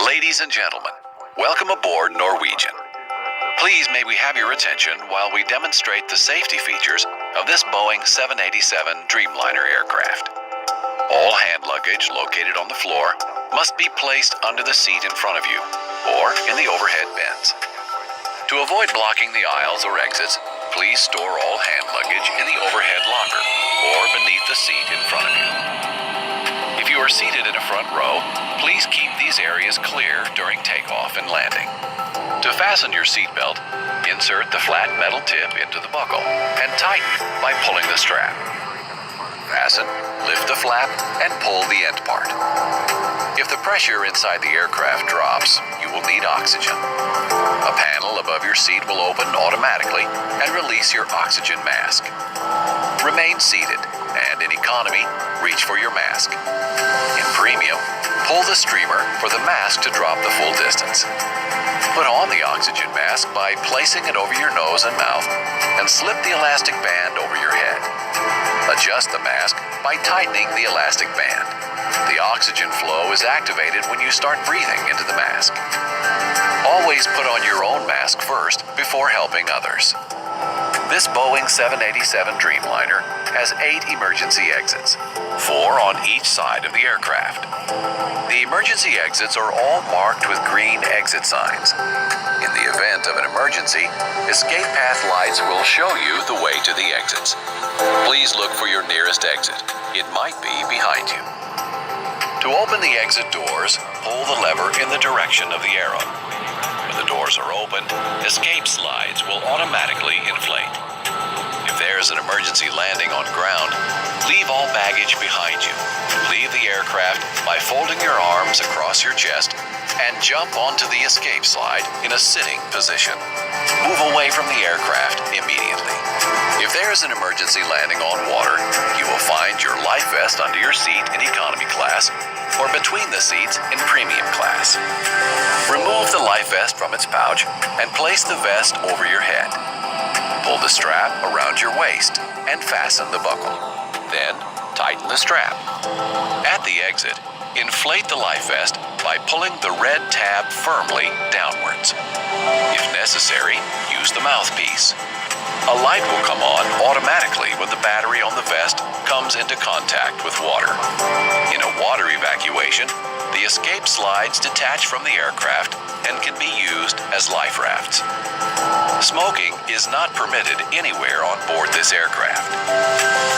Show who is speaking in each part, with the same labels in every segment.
Speaker 1: Ladies and gentlemen, welcome aboard Norwegian. Please may we have your attention while we demonstrate the safety features of this Boeing 787 Dreamliner aircraft. All hand luggage located on the floor must be placed under the seat in front of you or in the overhead bins. To avoid blocking the aisles or exits, please store all hand luggage in the overhead locker or beneath the seat in front of you. If you are seated in a front row, please keep these areas clear during takeoff and landing. To fasten your seatbelt, insert the flat metal tip into the buckle and tighten by pulling the strap. Fasten, lift the flap, and pull the end part. If the pressure inside the aircraft drops, you will need oxygen. A panel above your seat will open automatically and release your oxygen mask. Remain seated, and in economy, reach for your mask. In premium, pull the streamer for the mask to drop the full distance. Put on the oxygen mask by placing it over your nose and mouth and slip the elastic band over your head. Adjust the mask by tightening the elastic band. The oxygen flow is activated when you start breathing into the mask. Always put on your own mask first before helping others. This Boeing 787 Dreamliner has 8 emergency exits, 4 on each side of the aircraft. The emergency exits are all marked with green exit signs. In the event of an emergency, escape path lights will show you the way to the exits. Please look for your nearest exit. It might be behind you. To open the exit doors, pull the lever in the direction of the arrow. When the doors are opened, escape slides will automatically inflate. If there's an emergency landing on ground, leave all baggage behind you. Leave the aircraft by folding your arms across your chest and jump onto the escape slide in a sitting position. Move away from the aircraft immediately. If there's an emergency landing on water, you will find your life vest under your seat in economy class or between the seats in premium class. Remove the life vest from its pouch and place the vest over your head. Pull the strap around your waist and fasten the buckle. Then, tighten the strap. At the exit, inflate the life vest by pulling the red tab firmly downwards. If necessary, use the mouthpiece. A light will come on automatically when the battery on the vest comes into contact with water. In a water evacuation, the escape slides detach from the aircraft and can be used as life rafts. Smoking is not permitted anywhere on board this aircraft.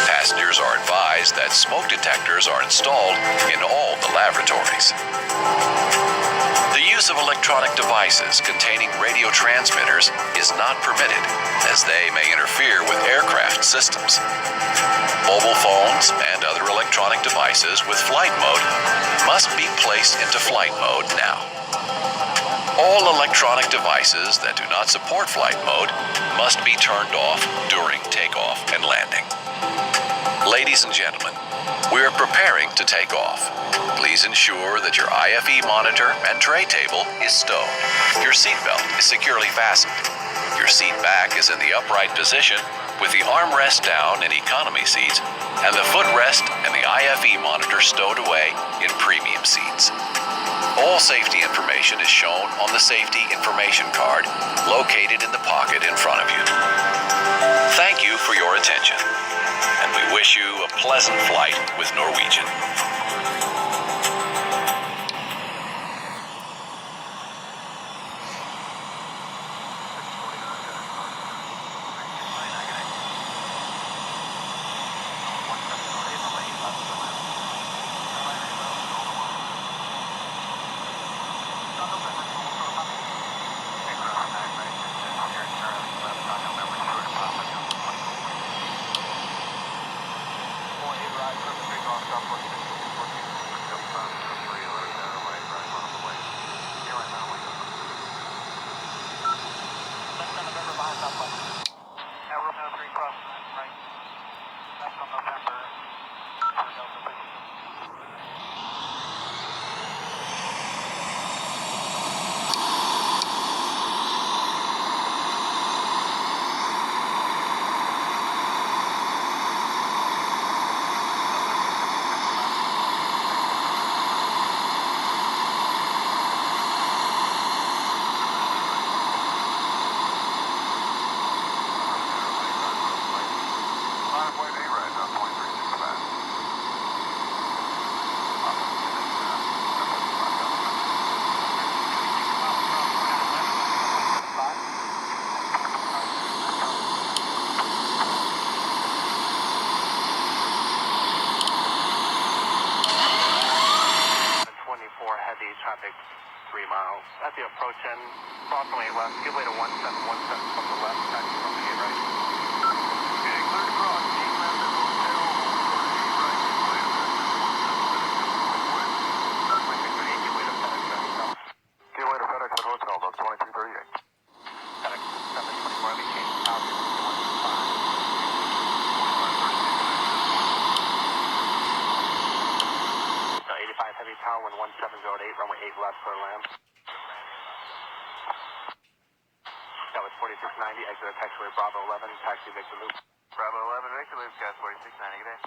Speaker 1: Passengers are advised that smoke detectors are installed in all the lavatories. The use of electronic devices containing radio transmitters is not permitted, as they may interfere with aircraft systems. Mobile phones and other electronic devices with flight mode must be placed into flight mode now. All electronic devices that do not support flight mode must be turned off during takeoff and landing. Ladies and gentlemen, we are preparing to take off. Please ensure that your IFE monitor and tray table is stowed. Your seatbelt is securely fastened. Your seat back is in the upright position with the armrest down in economy seats and the footrest and the IFE monitor stowed away in premium seats. All safety information is shown on the safety information card located in the pocket in front of you. Thank you for your attention, and we wish you a pleasant flight with Norwegian.
Speaker 2: steady traffic 3 miles. At the approach end, cross runway left, give way to 1717 from the left, taxi runway right.
Speaker 3: Okay, clear to cross, keep left at hotel, right, give way to
Speaker 2: 2338, give way to FedEx Hotel.
Speaker 3: Give way to FedEx at hotel, that's 2338.
Speaker 2: FedEx 724, we change power to 125. 85 heavy power, 1708, runway 8 left for land. That was 4690, exit at taxiway Bravo 11, taxi Victor Loop.
Speaker 3: Bravo 11, Victor Loop, gas 4690, good day.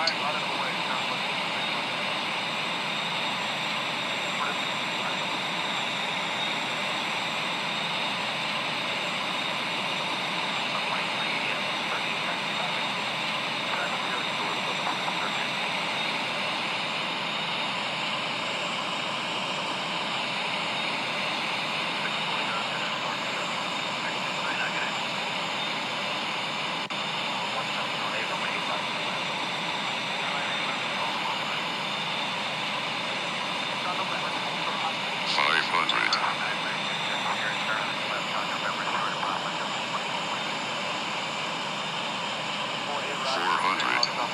Speaker 3: Alright, out of the way, John.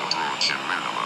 Speaker 4: Approaching minimum.